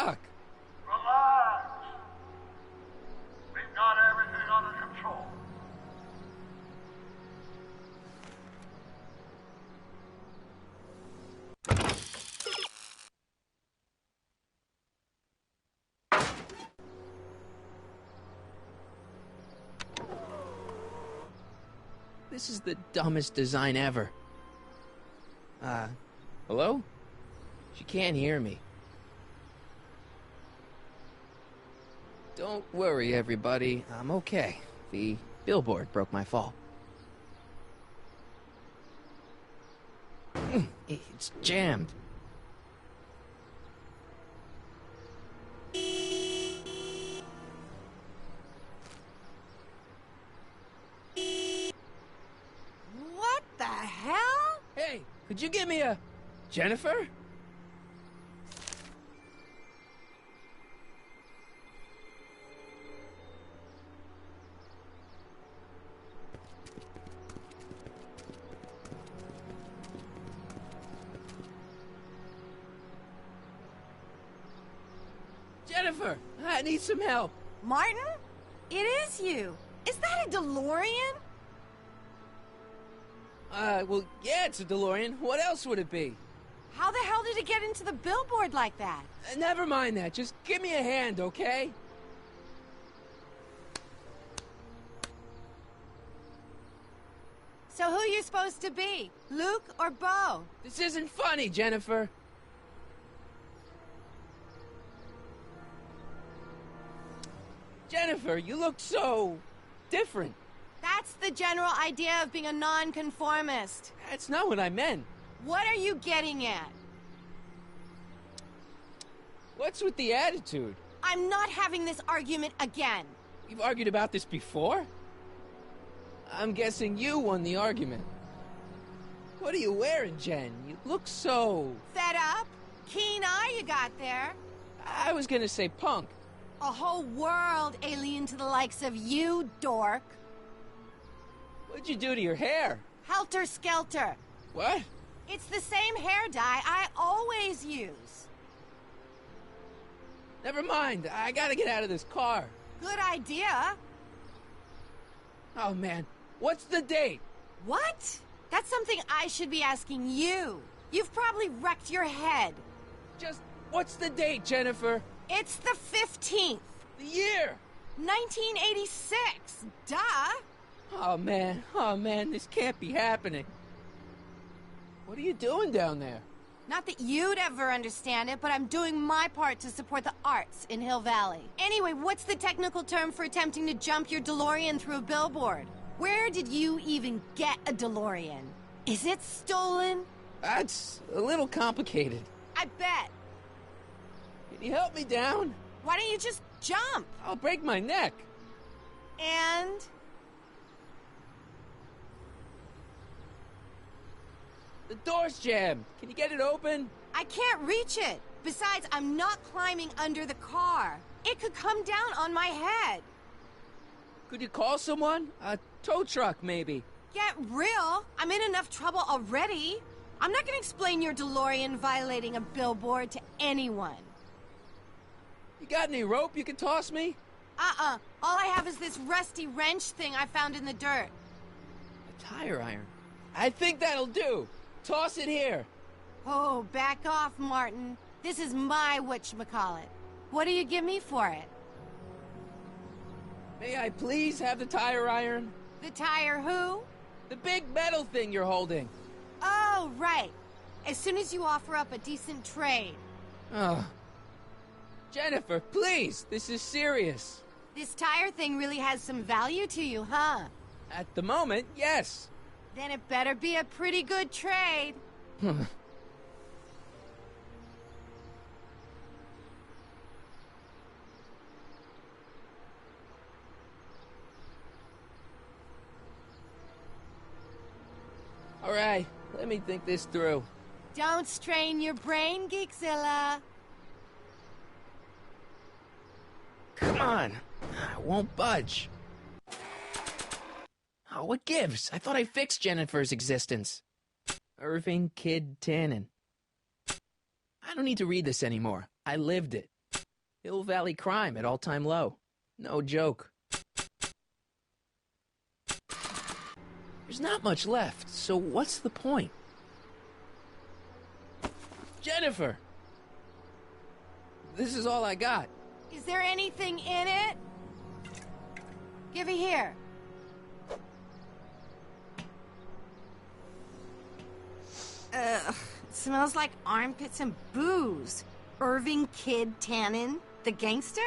stuck. Relax. We've got everything under control. This is the dumbest design ever. Hello? She can't hear me. Don't worry, everybody. I'm okay. The billboard broke my fall. It's jammed. What the hell? Hey, could you give me a... Jennifer? Jennifer, I need some help. Martin? It is you. Is that a DeLorean? Well, yeah, it's a DeLorean. What else would it be? How the hell did it get into the billboard like that? Never mind that. Just give me a hand, okay? So who you supposed to be? Luke or Bo? This isn't funny, Jennifer. Jennifer, you look so... different. That's the general idea of being a nonconformist. That's not what I meant. What are you getting at? What's with the attitude? I'm not having this argument again. We've argued about this before? I'm guessing you won the argument. What are you wearing, Jen? You look so... Fed up? Keen eye you got there. I was gonna say punk. A whole world alien to the likes of you, dork. What'd you do to your hair? Helter Skelter. What? It's the same hair dye I always use. Never mind. I gotta get out of this car. Good idea. Oh, man. What's the date? What? That's something I should be asking you. You've probably wrecked your head. Just, what's the date, Jennifer? It's the 15th. The year? 1986. Duh. Oh, man, this can't be happening. What are you doing down there? Not that you'd ever understand it, but I'm doing my part to support the arts in Hill Valley. Anyway, what's the technical term for attempting to jump your DeLorean through a billboard? Where did you even get a DeLorean? Is it stolen? That's a little complicated. I bet. Can you help me down? Why don't you just jump? I'll break my neck. And... The door's jammed. Can you get it open? I can't reach it. Besides, I'm not climbing under the car. It could come down on my head. Could you call someone? A tow truck, maybe. Get real. I'm in enough trouble already. I'm not gonna explain your DeLorean violating a billboard to anyone. You got any rope you can toss me? All I have is this rusty wrench thing I found in the dirt. A tire iron. I think that'll do. Toss it here. Oh, back off, Martin. This is my whatchamacallit. What do you give me for it? May I please have the tire iron? The tire who? The big metal thing you're holding. Oh, right. As soon as you offer up a decent trade. Oh. Jennifer, please, this is serious. This tire thing really has some value to you, huh? At the moment, yes. Then it better be a pretty good trade. All right, let me think this through. Don't strain your brain, Geekzilla. Come on. I won't budge. Oh, what gives? I thought I fixed Jennifer's existence. Irving Kid Tannen. I don't need to read this anymore. I lived it. Hill Valley crime at all-time low. No joke. There's not much left, so what's the point? Jennifer! This is all I got. Is there anything in it? Give it here. Ugh, it smells like armpits and booze. Irving Kid Tannen, the gangster?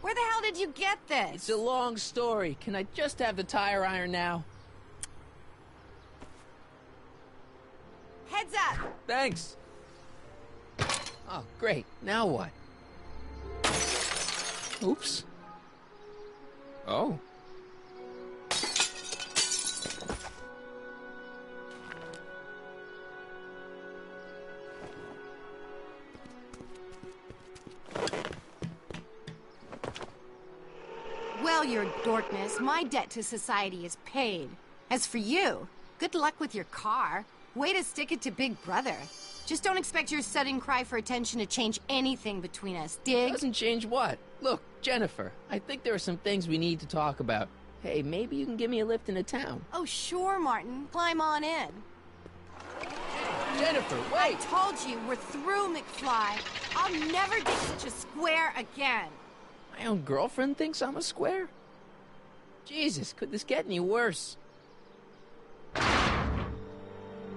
Where the hell did you get this? It's a long story. Can I just have the tire iron now? Heads up! Thanks. Oh, great. Now what? Oops. Oh. Well, your dorkness, my debt to society is paid. As for you, good luck with your car. Way to stick it to Big Brother. Just don't expect your sudden cry for attention to change anything between us, dig? Doesn't change what? Look, Jennifer, I think there are some things we need to talk about. Hey, maybe you can give me a lift into town. Oh, sure, Martin. Climb on in. Jennifer, I wait! told you, we're through, McFly. I'll never date such a square again. My own girlfriend thinks I'm a square? Jesus, could this get any worse?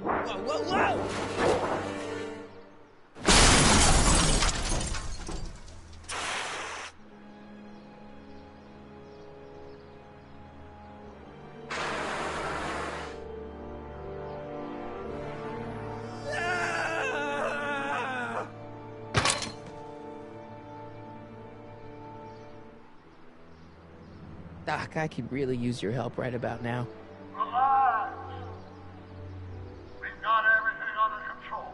Whoa, whoa, whoa! Doc, I could really use your help right about now. Relax. We've got everything under control.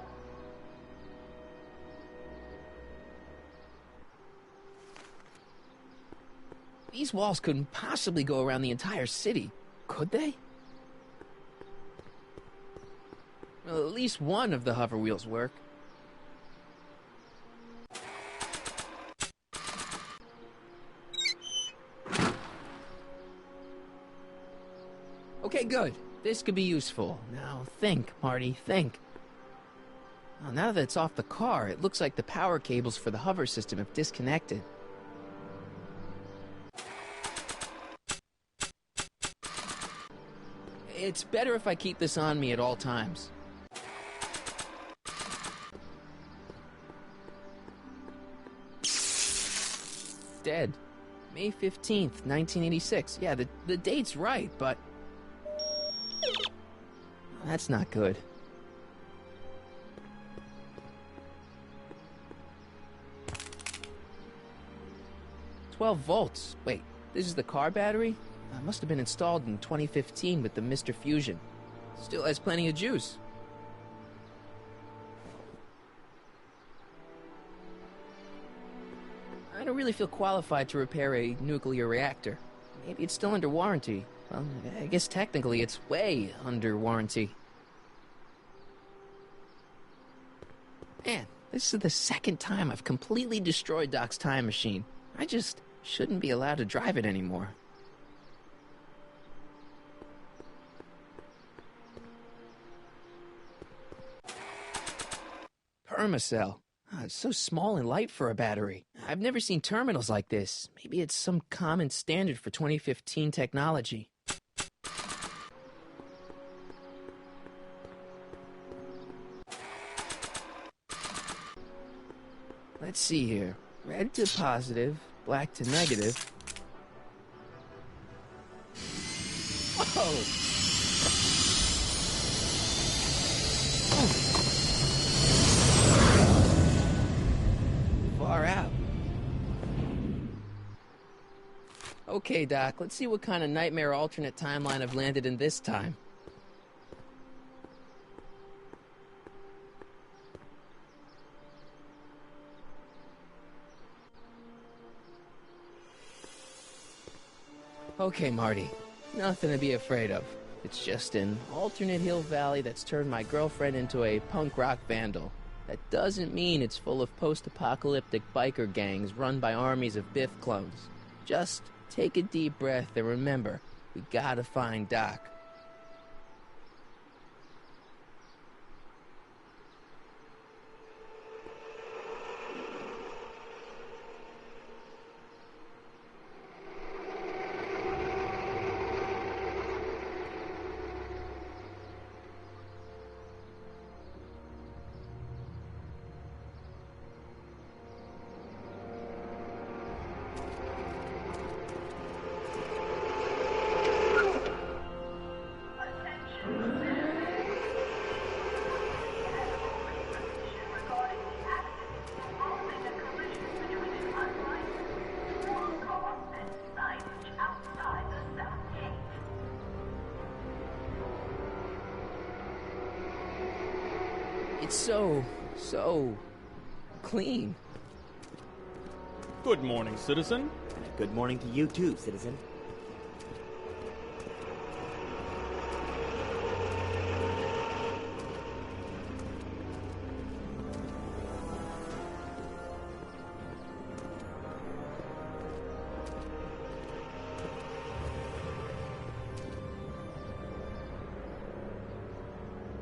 These walls couldn't possibly go around the entire city, could they? Well, at least one of the hover wheels work. Okay, good. This could be useful. Now, think, Marty, think. Well, now that it's off the car, it looks like the power cables for the hover system have disconnected. It's better if I keep this on me at all times. Dead. May 15th, 1986. Yeah, the date's right, but... that's not good. 12 volts. Wait, this is the car battery? Must have been installed in 2015 with the Mr. Fusion. Still has plenty of juice. I don't really feel qualified to repair a nuclear reactor. Maybe it's still under warranty. Well, I guess technically it's way under warranty. Man, this is the second time I've completely destroyed Doc's time machine. I just shouldn't be allowed to drive it anymore. Permacell. It's so small and light for a battery. I've never seen terminals like this. Maybe it's some common standard for 2015 technology. Let's see here. Red to positive, black to negative. Whoa! Far out. Okay, Doc, let's see what kind of nightmare alternate timeline I've landed in this time. Okay, Marty. Nothing to be afraid of. It's just an alternate Hill Valley that's turned my girlfriend into a punk rock vandal. That doesn't mean it's full of post-apocalyptic biker gangs run by armies of Biff clones. Just take a deep breath and remember, we gotta find Doc. It's so clean. Good morning, citizen. And a good morning to you too, citizen.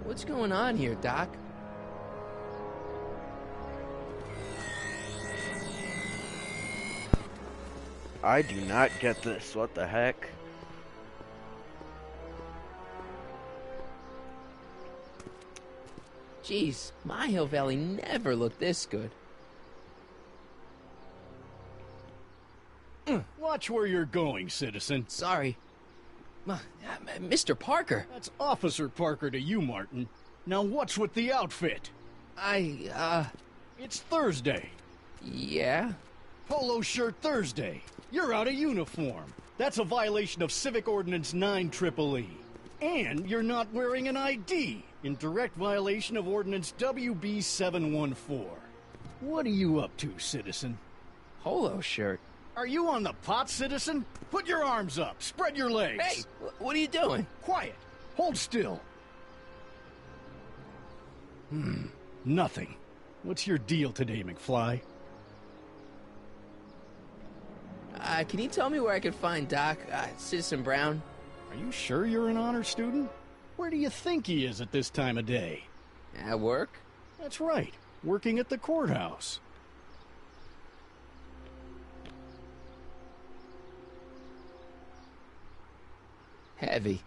What's going on here, Doc? I do not get this. What the heck? Jeez, my Hill Valley never looked this good. Watch where you're going, citizen. Sorry. Mr. Parker. That's Officer Parker to you, Martin. Now what's with the outfit? It's Thursday. Yeah? Polo shirt Thursday. You're out of uniform. That's a violation of Civic Ordinance 9EEE. And you're not wearing an ID, in direct violation of Ordinance WB 714. What are you up to, citizen? Polo shirt. Are you on the pot, citizen? Put your arms up. Spread your legs. Hey, what are you doing? Quiet. Hold still. Nothing. What's your deal today, McFly? Can you tell me where I could find Doc, Citizen Brown? Are you sure you're an honor student? Where do you think he is at this time of day? At work? That's right. Working at the courthouse. Heavy.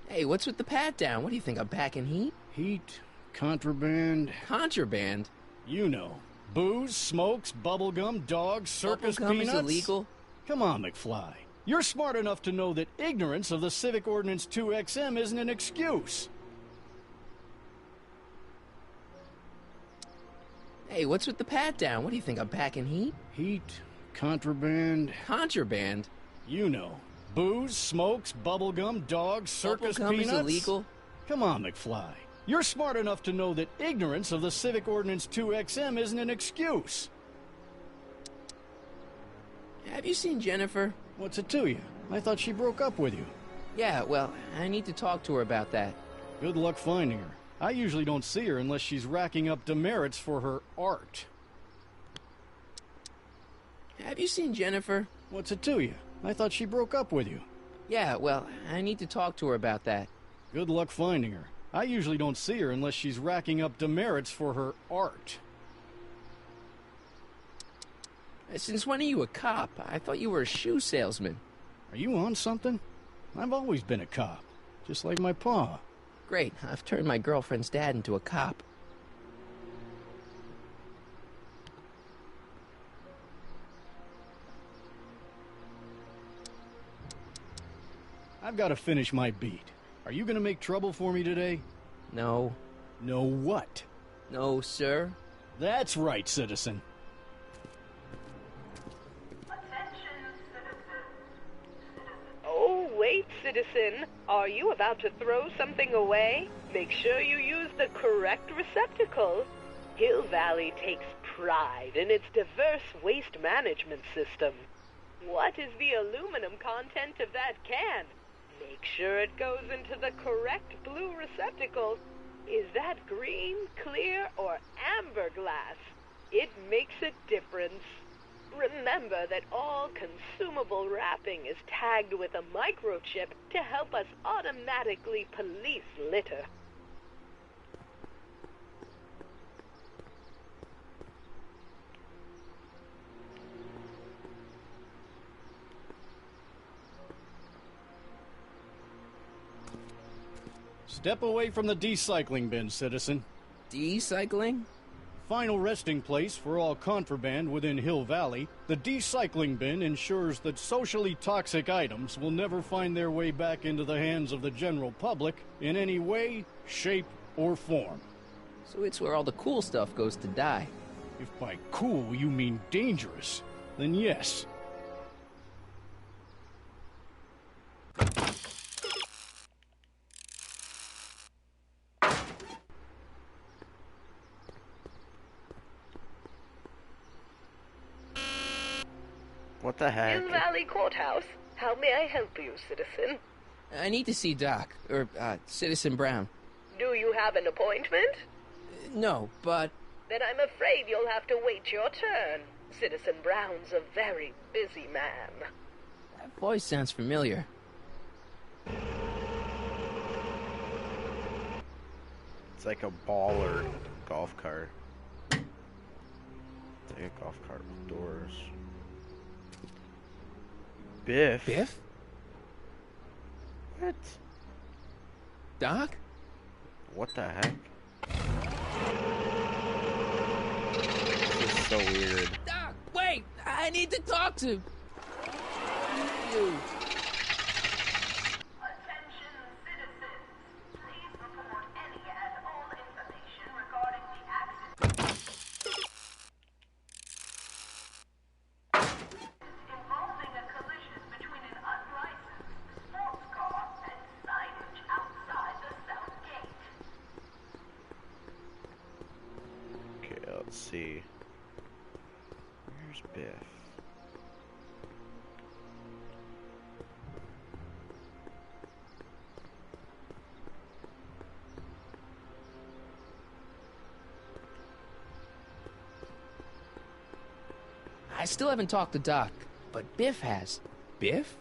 Hey, what's with the pat down? What do you think, I'm packing heat? Heat, contraband, Contraband? you know. Booze, smokes, bubblegum, dogs, circus Bubblegum peanuts. is illegal? Come on, McFly. You're smart enough to know that ignorance of the Civic Ordinance 2XM isn't an excuse. Hey, what's with the pat down? What do you think, I'm packing heat? Heat, contraband, Contraband? you know. Booze, smokes, bubblegum, dogs, circus Bubblegum peanuts. is illegal? Come on, McFly. You're smart enough to know that ignorance of the Civic Ordinance 2XM isn't an excuse. Have you seen Jennifer? What's it to you? I thought she broke up with you. Yeah, well, I need to talk to her about that. Good luck finding her. I usually don't see her unless she's racking up demerits for her art. Have you seen Jennifer? What's it to you? I thought she broke up with you. Yeah, well, I need to talk to her about that. Good luck finding her. I usually don't see her unless she's racking up demerits for her art. Since when are you a cop? I thought you were a shoe salesman. Are you on something? I've always been a cop, just like my pa. Great, I've turned my girlfriend's dad into a cop. I've got to finish my beat. Are you going to make trouble for me today? No. No what? No, sir. That's right, citizen. Oh, wait, citizen. Are you about to throw something away? Make sure you use the correct receptacle. Hill Valley takes pride in its diverse waste management system. What is the aluminum content of that can? Make sure it goes into the correct blue receptacle. Is that green, clear, or amber glass? It makes a difference. Remember that all consumable wrapping is tagged with a microchip to help us automatically police litter. Step away from the decycling bin, citizen. Decycling? Final resting place for all contraband within Hill Valley, the decycling bin ensures that socially toxic items will never find their way back into the hands of the general public in any way, shape, or form. So it's where all the cool stuff goes to die. If by cool you mean dangerous, then yes. What the heck? Hill Valley Courthouse. How may I help you, citizen? I need to see Doc, or Citizen Brown. Do you have an appointment? No, but... Then I'm afraid you'll have to wait your turn. Citizen Brown's a very busy man. that voice sounds familiar. It's like a baller golf cart. It's like a golf cart with doors. Biff? Biff? What? Doc? What the heck? This is so weird. Doc, wait! I need to talk to you. Attention citizens. Please report any and all information regarding the accident involving a collision between an unlicensed sports car and signage outside the south gate. Okay, let's see. Where's Biff? I still haven't talked to Doc, but Biff has. Biff?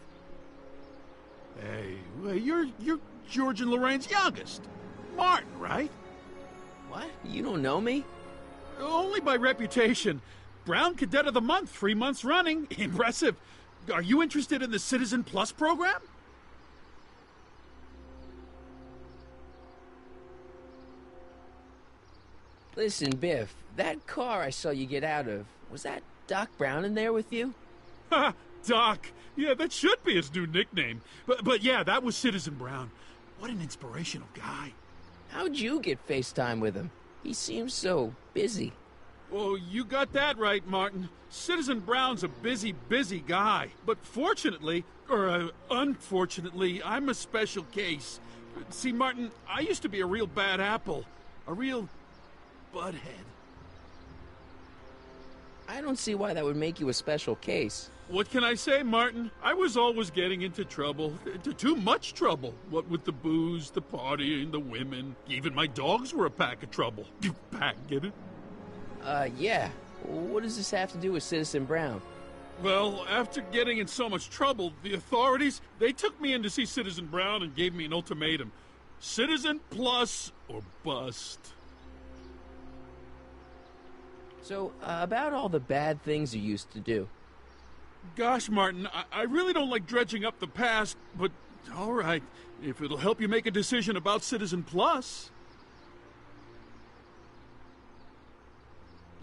Hey, well, you're George and Lorraine's youngest. Martin, right? What? You don't know me? Only by reputation. Brown Cadet of the Month, 3 months running. Impressive. Are you interested in the Citizen Plus program? Listen, Biff, that car I saw you get out of, was that Doc Brown in there with you? Ha! Doc. Yeah, that should be his new nickname. But yeah, that was Citizen Brown. What an inspirational guy. How'd you get FaceTime with him? He seems so busy. Oh, you got that right, Martin. Citizen Brown's a busy, busy guy. But fortunately, or unfortunately, I'm a special case. See, Martin, I used to be a real bad apple. A real butthead. I don't see why that would make you a special case. What can I say, Martin? I was always getting into trouble. Too much trouble. What with the booze, the partying, the women. Even my dogs were a pack of trouble. Pack, get it? Yeah. What does this have to do with Citizen Brown? Well, after getting in so much trouble, the authorities, they took me in to see Citizen Brown and gave me an ultimatum. Citizen Plus or bust. So, about all the bad things you used to do. Gosh, Martin, I really don't like dredging up the past, but all right, if it'll help you make a decision about Citizen Plus.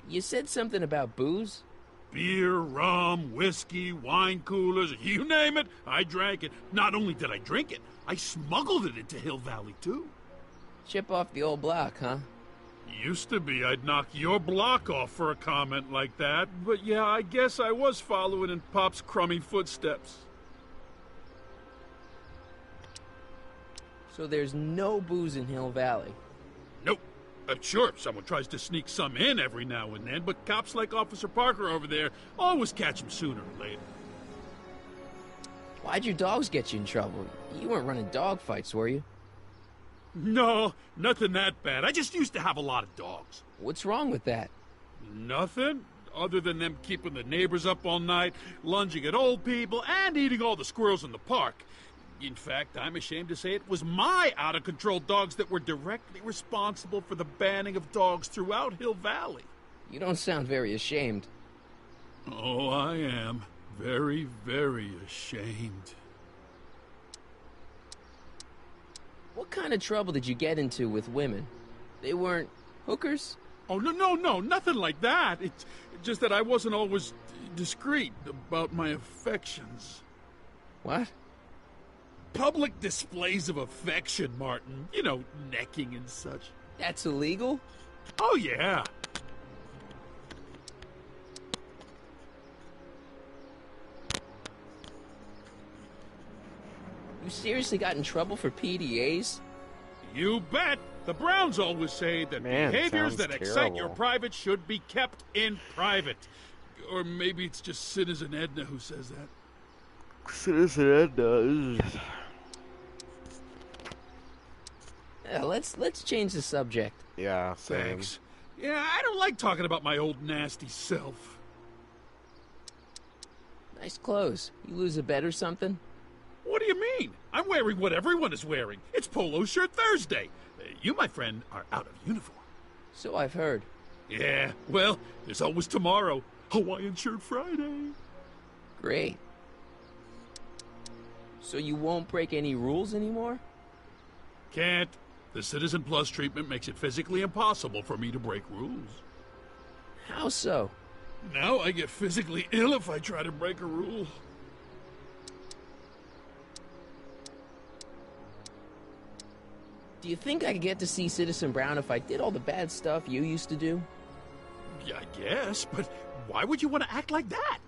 You said something about booze? Beer, rum, whiskey, wine coolers, you name it, I drank it. Not only did I drink it, I smuggled it into Hill Valley, too. Chip off the old block, huh? Used to be I'd knock your block off for a comment like that, but yeah, I guess I was following in Pop's crummy footsteps. So there's no booze in Hill Valley? Nope. Sure, someone tries to sneak some in every now and then, but cops like Officer Parker over there always catch them sooner or later. Why'd your dogs get you in trouble? You weren't running dog fights, were you? No, nothing that bad. I just used to have a lot of dogs. What's wrong with that? Nothing, other than them keeping the neighbors up all night, lunging at old people, and eating all the squirrels in the park. In fact, I'm ashamed to say it was my out-of-control dogs that were directly responsible for the banning of dogs throughout Hill Valley. You don't sound very ashamed. Oh, I am. Very, very ashamed. What kind of trouble did you get into with women? They weren't hookers? Oh, no, nothing like that. It's just that I wasn't always discreet about my affections. What? Public displays of affection, Martin. You know, necking and such. That's illegal? Oh, yeah. You seriously got in trouble for PDAs? You bet. The Browns always say that Man, behaviors sounds that excite your terrible. private should be kept in private. Or maybe it's just Citizen Edna who says that. Citizen Edna. Yeah, let's change the subject. Yeah, same. Thanks. Yeah, I don't like talking about my old nasty self. Nice clothes. You lose a bet or something? What do you mean? I'm wearing what everyone is wearing. It's Polo Shirt Thursday. You, my friend, are out of uniform. So I've heard. Yeah, well, there's always tomorrow. Hawaiian Shirt Friday. Great. So you won't break any rules anymore? Can't. The Citizen Plus treatment makes it physically impossible for me to break rules. How so? Now I get physically ill if I try to break a rule. Do you think I could get to see Citizen Brown if I did all the bad stuff you used to do? Yeah, I guess, but why would you want to act like that?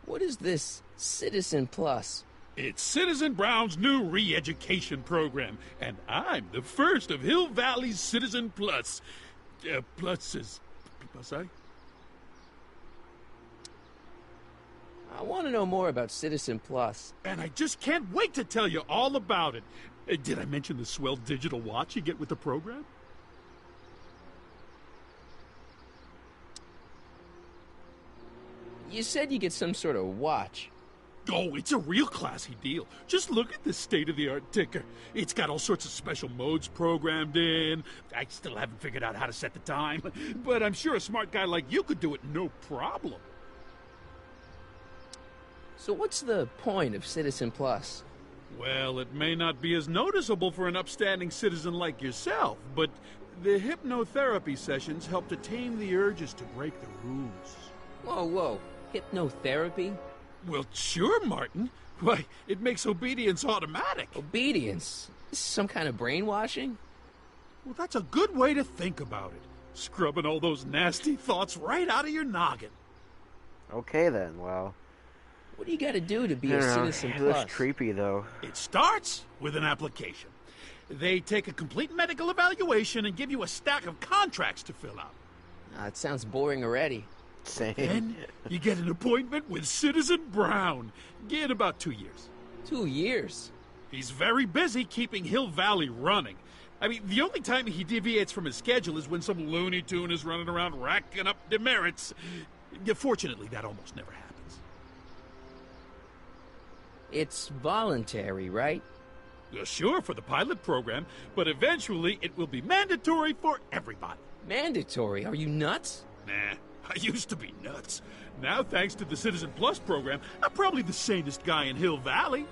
What is this Citizen Plus? It's Citizen Brown's new re-education program, and I'm the first of Hill Valley's Citizen Plus. Plus is... Plus, I want to know more about Citizen Plus. And I just can't wait to tell you all about it. Did I mention the swell digital watch you get with the program? You said you get some sort of watch. Oh, it's a real classy deal. Just look at this state-of-the-art ticker. It's got all sorts of special modes programmed in. I still haven't figured out how to set the time, but I'm sure a smart guy like you could do it no problem. So what's the point of Citizen Plus? Well, it may not be as noticeable for an upstanding citizen like yourself, but the hypnotherapy sessions help to tame the urges to break the rules. Whoa. Hypnotherapy? Well, sure, Martin. Why, it makes obedience automatic. Obedience? This is some kind of brainwashing? Well, that's a good way to think about it. Scrubbing all those nasty thoughts right out of your noggin. Okay then, well. What do you got to do to be I a don't know, Citizen it Plus? looks creepy though. It starts with an application. They take a complete medical evaluation and give you a stack of contracts to fill out. It sounds boring already. Same. Then you get an appointment with Citizen Brown. In about 2 years. 2 years? He's very busy keeping Hill Valley running. I mean, the only time he deviates from his schedule is when some Looney Tune is running around racking up demerits. Fortunately, that almost never happens. It's voluntary, right? Sure, for the pilot program, but eventually it will be mandatory for everybody. Mandatory? Are you nuts? Nah, I used to be nuts. Now, thanks to the Citizen Plus program, I'm probably the sanest guy in Hill Valley.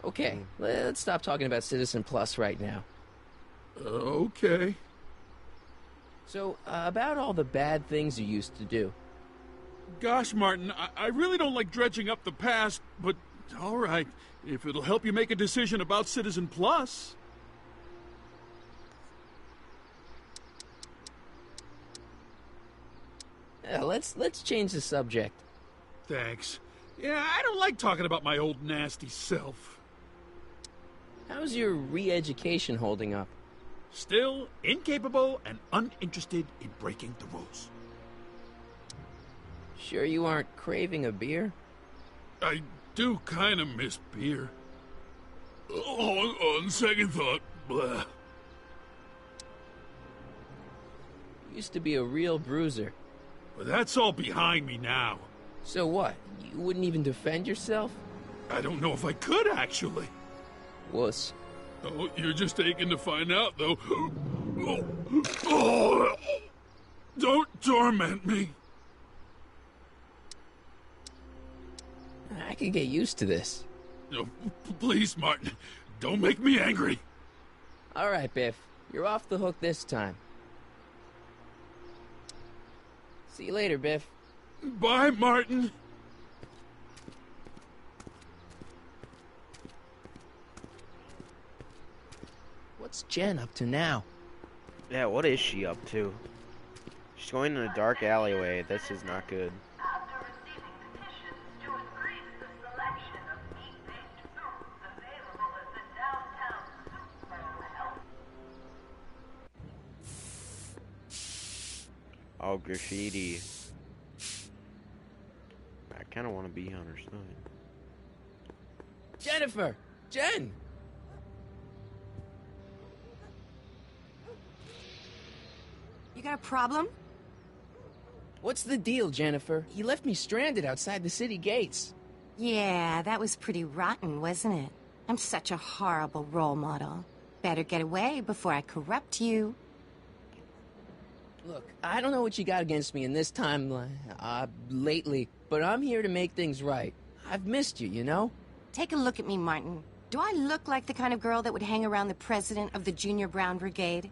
Okay, let's stop talking about Citizen Plus right now. Okay. So, about all the bad things you used to do. Gosh, Martin, I really don't like dredging up the past, but all right, if it'll help you make a decision about Citizen Plus. Let's change the subject. Thanks. Yeah, I don't like talking about my old nasty self. How's your re-education holding up? Still incapable and uninterested in breaking the rules. Sure you aren't craving a beer? I do kind of miss beer. On second thought, blah. Used to be a real bruiser. But that's all behind me now. So what? You wouldn't even defend yourself? I don't know if I could, actually. Wuss. Oh, you're just aching to find out, though. Oh. Don't torment me. I could get used to this. No, please, Martin. Don't make me angry. All right, Biff. You're off the hook this time. See you later, Biff. Bye, Martin. What's Jen up to now? Yeah, what is she up to? She's going in a dark alleyway. This is not good. After receiving petitions to increase the selection of meat-based foods available at the downtown Super Health. Oh, graffiti. I kind of want to be on her side. Jennifer! Jen! You got a problem? What's the deal, Jennifer? He left me stranded outside the city gates. Yeah, that was pretty rotten, wasn't it? I'm such a horrible role model. Better get away before I corrupt you. Look, I don't know what you got against me in this time, lately, but I'm here to make things right. I've missed you, you know? Take a look at me, Martin. Do I look like the kind of girl that would hang around the president of the Junior Brown Brigade?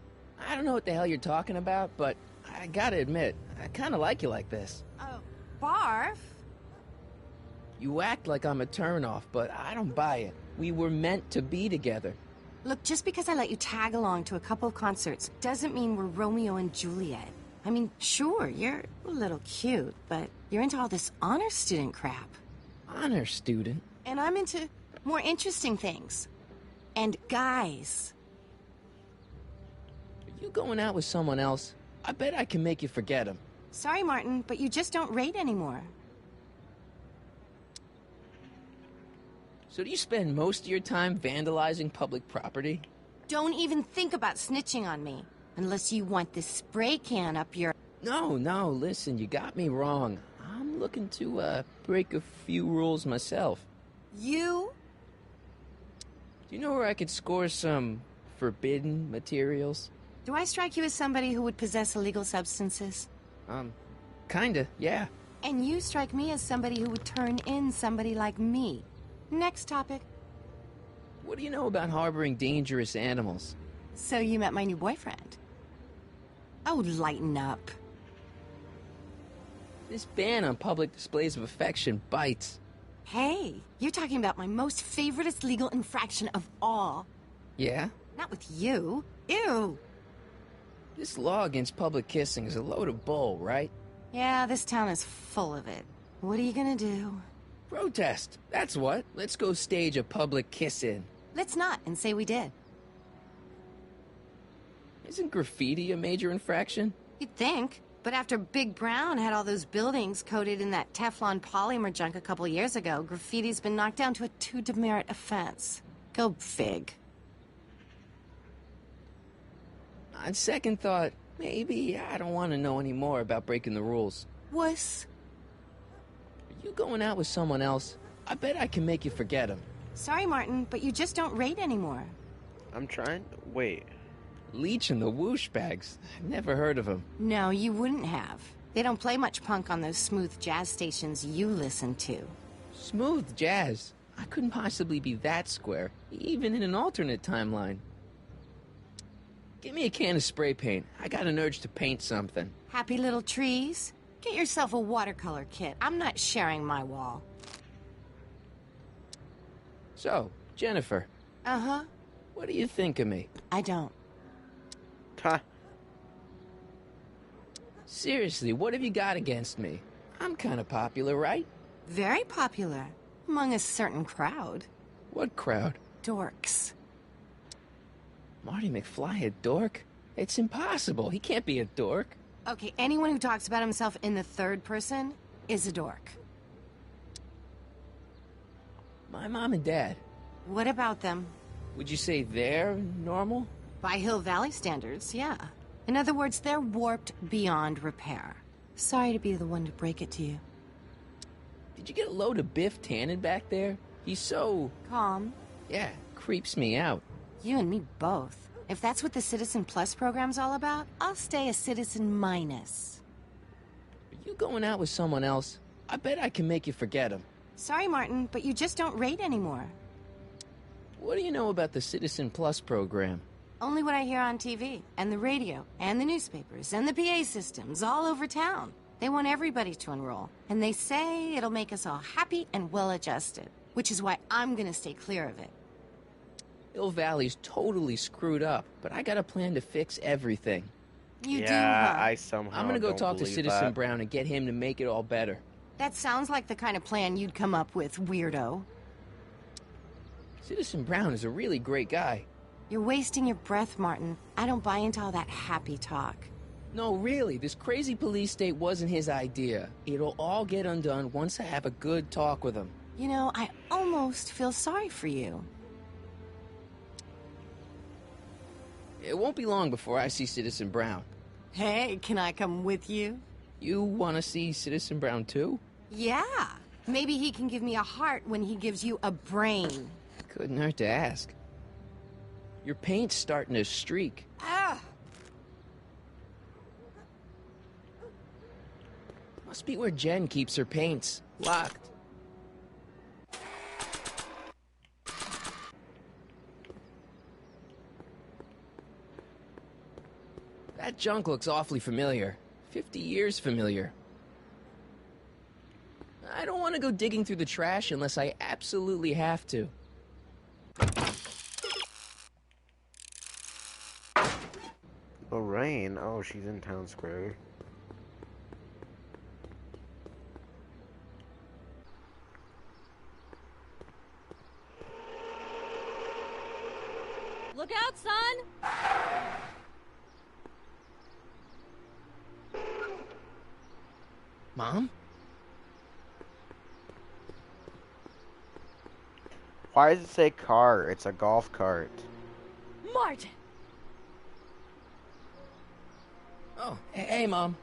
I don't know what the hell you're talking about, but I gotta admit, I kinda like you like this. Oh, barf? You act like I'm a turnoff, but I don't buy it. We were meant to be together. Look, just because I let you tag along to a couple of concerts doesn't mean we're Romeo and Juliet. I mean, sure, you're a little cute, but you're into all this honor student crap. Honor student? And I'm into more interesting things. And guys. Are you going out with someone else? I bet I can make you forget him. Sorry, Martin, but you just don't rate anymore. So do you spend most of your time vandalizing public property? Don't even think about snitching on me. Unless you want this spray can up your... No, listen, you got me wrong. I'm looking to, break a few rules myself. You? Do you know where I could score some forbidden materials? Do I strike you as somebody who would possess illegal substances? Kinda, yeah. And you strike me as somebody who would turn in somebody like me. Next topic. What do you know about harboring dangerous animals? So you met my new boyfriend. Oh, lighten up. This ban on public displays of affection bites. Hey, you're talking about my most favoriteest legal infraction of all. Yeah? Not with you. Ew. This law against public kissing is a load of bull, right? Yeah, this town is full of it. What are you gonna do? Protest. That's what. Let's go stage a public kiss-in. Let's not, and say we did. Isn't graffiti a major infraction? You'd think. But after Big Brown had all those buildings coated in that Teflon polymer junk a couple years ago, graffiti's been knocked down to a 2 demerit offense. Go fig. On second thought, maybe I don't want to know any more about breaking the rules. Wuss. Are you going out with someone else? I bet I can make you forget him. Sorry, Martin, but you just don't rate anymore. I'm trying. Wait. Leech and the Whoosh Bags. I've never heard of them. No, you wouldn't have. They don't play much punk on those smooth jazz stations you listen to. Smooth jazz? I couldn't possibly be that square, even in an alternate timeline. Give me a can of spray paint. I got an urge to paint something. Happy little trees? Get yourself a watercolor kit. I'm not sharing my wall. So, Jennifer. Uh-huh. What do you think of me? I don't. Ha. Seriously, what have you got against me? I'm kind of popular, right? Very popular. Among a certain crowd. What crowd? Dorks. Marty McFly a dork? It's impossible. He can't be a dork. Okay, anyone who talks about himself in the third person is a dork. My mom and dad. What about them? Would you say they're normal? By Hill Valley standards, yeah. In other words, they're warped beyond repair. Sorry to be the one to break it to you. Did you get a load of Biff Tannen back there? He's so... Calm. Yeah, creeps me out. You and me both. If that's what the Citizen Plus program's all about, I'll stay a Citizen Minus. Are you going out with someone else? I bet I can make you forget him. Sorry, Martin, but you just don't rate anymore. What do you know about the Citizen Plus program? Only what I hear on TV, and the radio, and the newspapers, and the PA systems all over town. They want everybody to enroll, and they say it'll make us all happy and well-adjusted, which is why I'm gonna stay clear of it. Hill Valley's totally screwed up, but I got a plan to fix everything. You do, Yeah, huh? I somehow I'm gonna go don't talk to believe Citizen that. Brown and get him to make it all better. That sounds like the kind of plan you'd come up with, weirdo. Citizen Brown is a really great guy. You're wasting your breath, Martin. I don't buy into all that happy talk. No, really, this crazy police state wasn't his idea. It'll all get undone once I have a good talk with him. You know, I almost feel sorry for you. It won't be long before I see Citizen Brown. Hey, can I come with you? You want to see Citizen Brown too? Yeah. Maybe he can give me a heart when he gives you a brain. Couldn't hurt to ask. Your paint's starting to streak. Ah! Must be where Jen keeps her paints. Locked. That junk looks awfully familiar. 50 years familiar. I don't want to go digging through the trash unless I absolutely have to. Lorraine? Oh, she's in Town Square. Look out, son! Mom? Why does it say car? It's a golf cart. Martin! Oh, hey, Mom.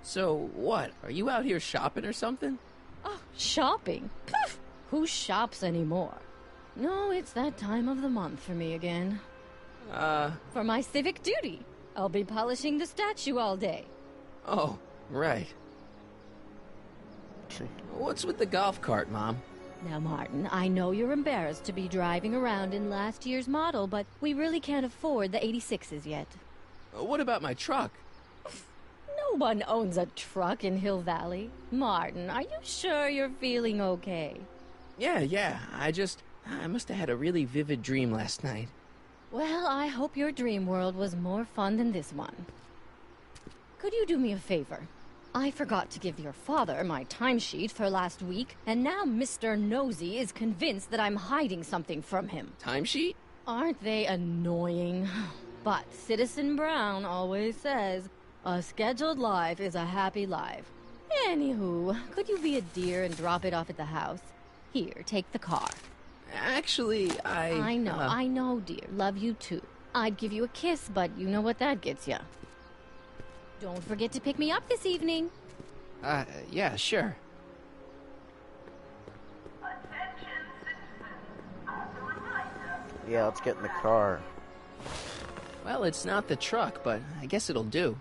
So, what? Are you out here shopping or something? Oh, shopping? Poof! Who shops anymore? No, it's that time of the month for me again. For my civic duty. I'll be polishing the statue all day. Oh, right. What's with the golf cart, Mom? Now, Martin, I know you're embarrassed to be driving around in last year's model, but we really can't afford the 86s yet. What about my truck? No one owns a truck in Hill Valley. Martin, are you sure you're feeling okay? Yeah. I must have had a really vivid dream last night. Well, I hope your dream world was more fun than this one. Could you do me a favor? I forgot to give your father my timesheet for last week, and now Mr. Nosy is convinced that I'm hiding something from him. Timesheet? Aren't they annoying? But Citizen Brown always says, a scheduled life is a happy life. Anywho, could you be a dear and drop it off at the house? Here, take the car. Actually, I know, dear. Love you too. I'd give you a kiss, but you know what that gets ya. Don't forget to pick me up this evening. Yeah, sure. Attention citizens. As a reminder, Yeah, let's get in the car. Well, it's not the truck, but I guess it'll do.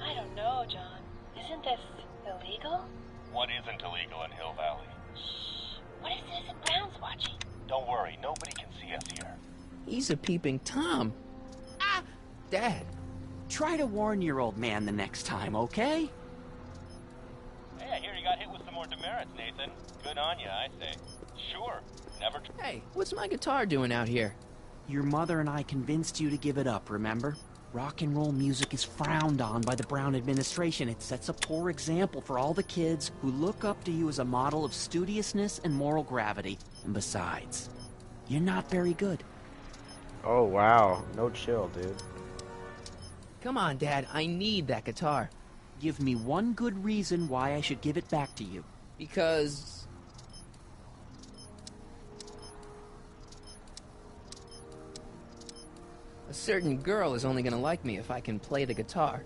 I don't know, John. Isn't this illegal? What isn't illegal in Hill Valley? Shh. What if Citizen Brown's watching? Don't worry, nobody can see us here. He's a peeping Tom. Ah! Dad. Try to warn your old man the next time, okay? Hey, I hear you got hit with some more demerits, Nathan. Good on you, I say. Sure, never... Hey, what's my guitar doing out here? Your mother and I convinced you to give it up, remember? Rock and roll music is frowned on by the Brown administration. It sets a poor example for all the kids who look up to you as a model of studiousness and moral gravity. And besides, you're not very good. Oh, wow. No chill, dude. Come on, Dad. I need that guitar. Give me one good reason why I should give it back to you. Because... a certain girl is only gonna like me if I can play the guitar.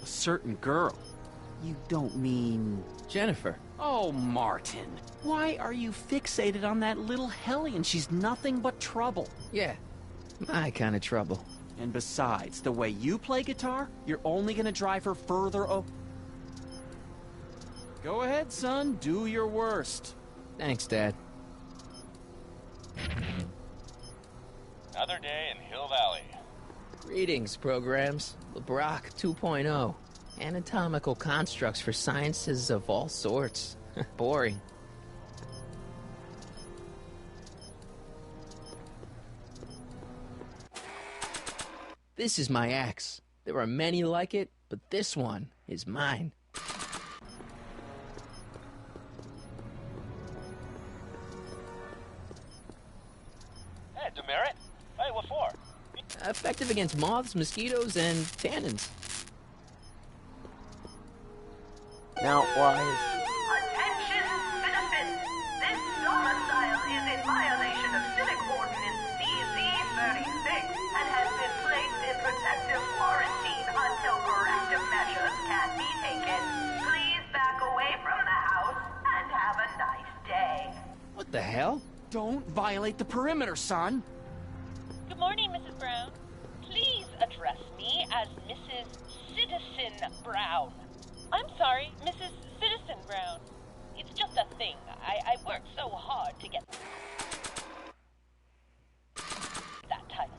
A certain girl? You don't mean... Jennifer. Oh, Martin. Why are you fixated on that little hellion? She's nothing but trouble. Yeah, my kind of trouble. And besides, the way you play guitar, you're only gonna drive her further Go ahead, son. Do your worst. Thanks, Dad. Another day in Hill Valley. Greetings, programs. LeBrock 2.0. Anatomical constructs for sciences of all sorts. Boring. This is my axe. There are many like it, but this one is mine. Hey, demerit. Hey, what for? Effective against moths, mosquitoes, and tannins. Now, why Attention, citizens! This domicile is in violation of Civic Ordinance CZ-36 and has been placed in protective quarantine until corrective measures can be taken. Please back away from the house and have a nice day. What the hell? Don't violate the perimeter, son. Good morning, Mrs. Brown. Please address me as Mrs. Citizen Brown. I'm sorry, Mrs. Citizen Brown. It's just a thing. I worked so hard to get that title.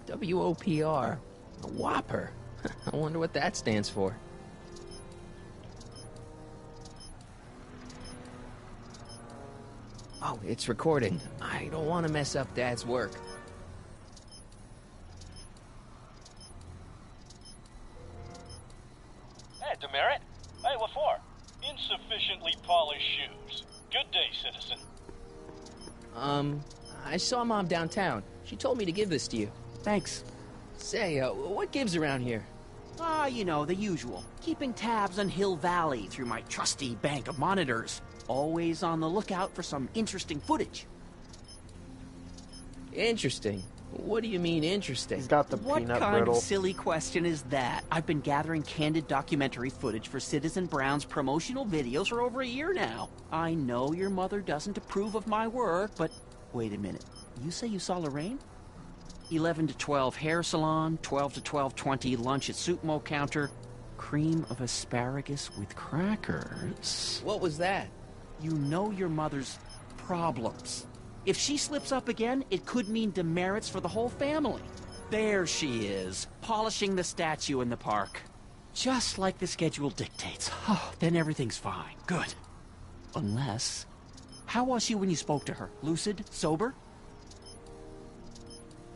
WOPR. A Whopper. I wonder what that stands for. Oh, it's recording. I don't want to mess up Dad's work. Hey, demerit. Hey, what for? Insufficiently polished shoes. Good day, citizen. I saw Mom downtown. She told me to give this to you. Thanks. Say, what gives around here? Ah, you know, the usual. Keeping tabs on Hill Valley through my trusty bank of monitors. Always on the lookout for some interesting footage. Interesting? What do you mean interesting? He's got the What peanut kind brittle. of silly question is that? I've been gathering candid documentary footage for Citizen Brown's promotional videos for over a year now. I know your mother doesn't approve of my work, but wait a minute. You say you saw Lorraine? 11 to 12 hair salon, 12 to 12:20 lunch at Soup Mo counter, cream of asparagus with crackers. What was that? You know your mother's problems. If she slips up again, it could mean demerits for the whole family. There she is, polishing the statue in the park. Just like the schedule dictates. Oh, then everything's fine. Good. Unless... How was she when you spoke to her? Lucid? Sober?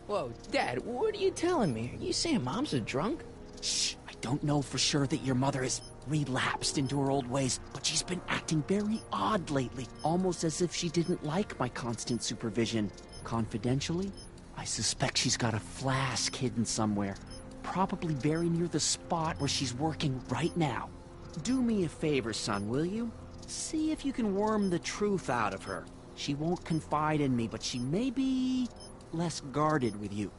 Whoa, Dad, what are you telling me? Are you saying Mom's a drunk? Shh, I don't know for sure that your mother has relapsed into her old ways, but she's been acting very odd lately, almost as if she didn't like my constant supervision. Confidentially, I suspect she's got a flask hidden somewhere, probably very near the spot where she's working right now. Do me a favor, son, will you? See if you can worm the truth out of her. She won't confide in me, but she may be less guarded with you.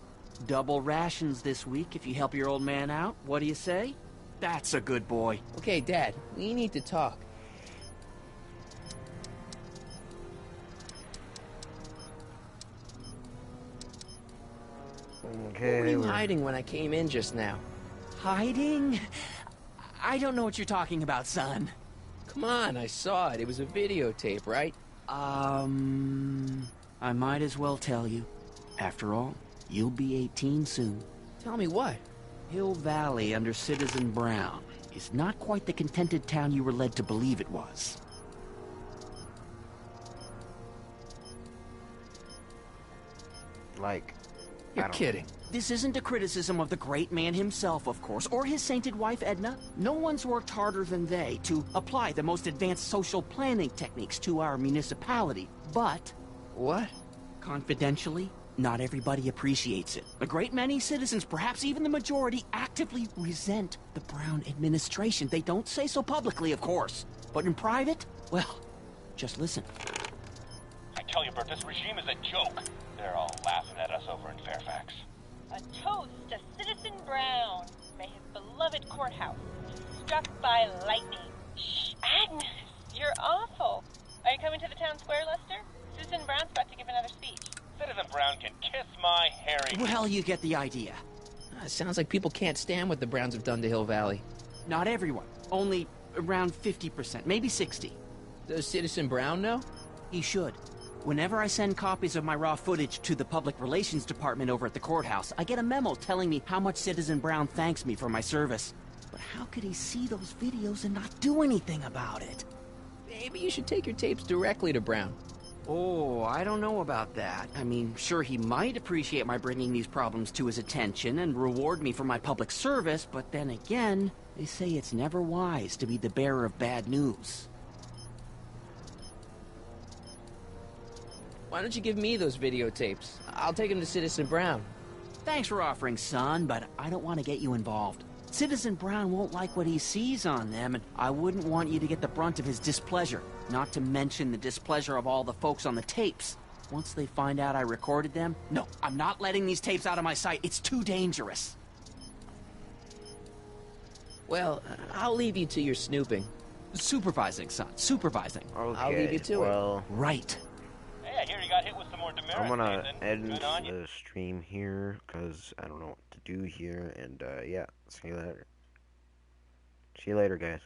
Double rations this week if you help your old man out. What do you say? That's a good boy. Okay, Dad, we need to talk. Okay. What were you hiding when I came in just now? Hiding? I don't know what you're talking about, son. Come on, I saw it. It was a videotape, right? I might as well tell you. After all, you'll be 18 soon. Tell me what? Hill Valley under Citizen Brown is not quite the contented town you were led to believe it was. Like, You're kidding. This isn't a criticism of the great man himself, of course, or his sainted wife, Edna. No one's worked harder than they to apply the most advanced social planning techniques to our municipality. But... What? Confidentially, not everybody appreciates it. A great many citizens, perhaps even the majority, actively resent the Brown administration. They don't say so publicly, of course. But in private, well, just listen. I tell you, Bert, this regime is a joke. They're all laughing at us over in Fairfax. A toast to Citizen Brown. May his beloved courthouse be struck by lightning. Shh, Agnes, you're awful. Are you coming to the town square, Lester? Citizen Brown's about to give another speech. Citizen Brown can kiss my hairy... Well, you get the idea. Sounds like people can't stand what the Browns have done to Hill Valley. Not everyone. Only around 50%, maybe 60. Does Citizen Brown know? He should. Whenever I send copies of my raw footage to the Public Relations Department over at the courthouse, I get a memo telling me how much Citizen Brown thanks me for my service. But how could he see those videos and not do anything about it? Maybe you should take your tapes directly to Brown. Oh, I don't know about that. I mean, sure, he might appreciate my bringing these problems to his attention and reward me for my public service, but then again, they say it's never wise to be the bearer of bad news. Why don't you give me those videotapes? I'll take them to Citizen Brown. Thanks for offering, son, but I don't want to get you involved. Citizen Brown won't like what he sees on them, and I wouldn't want you to get the brunt of his displeasure, not to mention the displeasure of all the folks on the tapes. Once they find out I recorded them, no, I'm not letting these tapes out of my sight. It's too dangerous. Well, I'll leave you to your snooping. Supervising, son, supervising. Okay, I'll leave you to it. Right. Hey, I hear you got hit with some more demerits, I'm gonna Nathan. end Good on you. the stream here, because I don't know what to do here, and yeah, see you later. See you later, guys.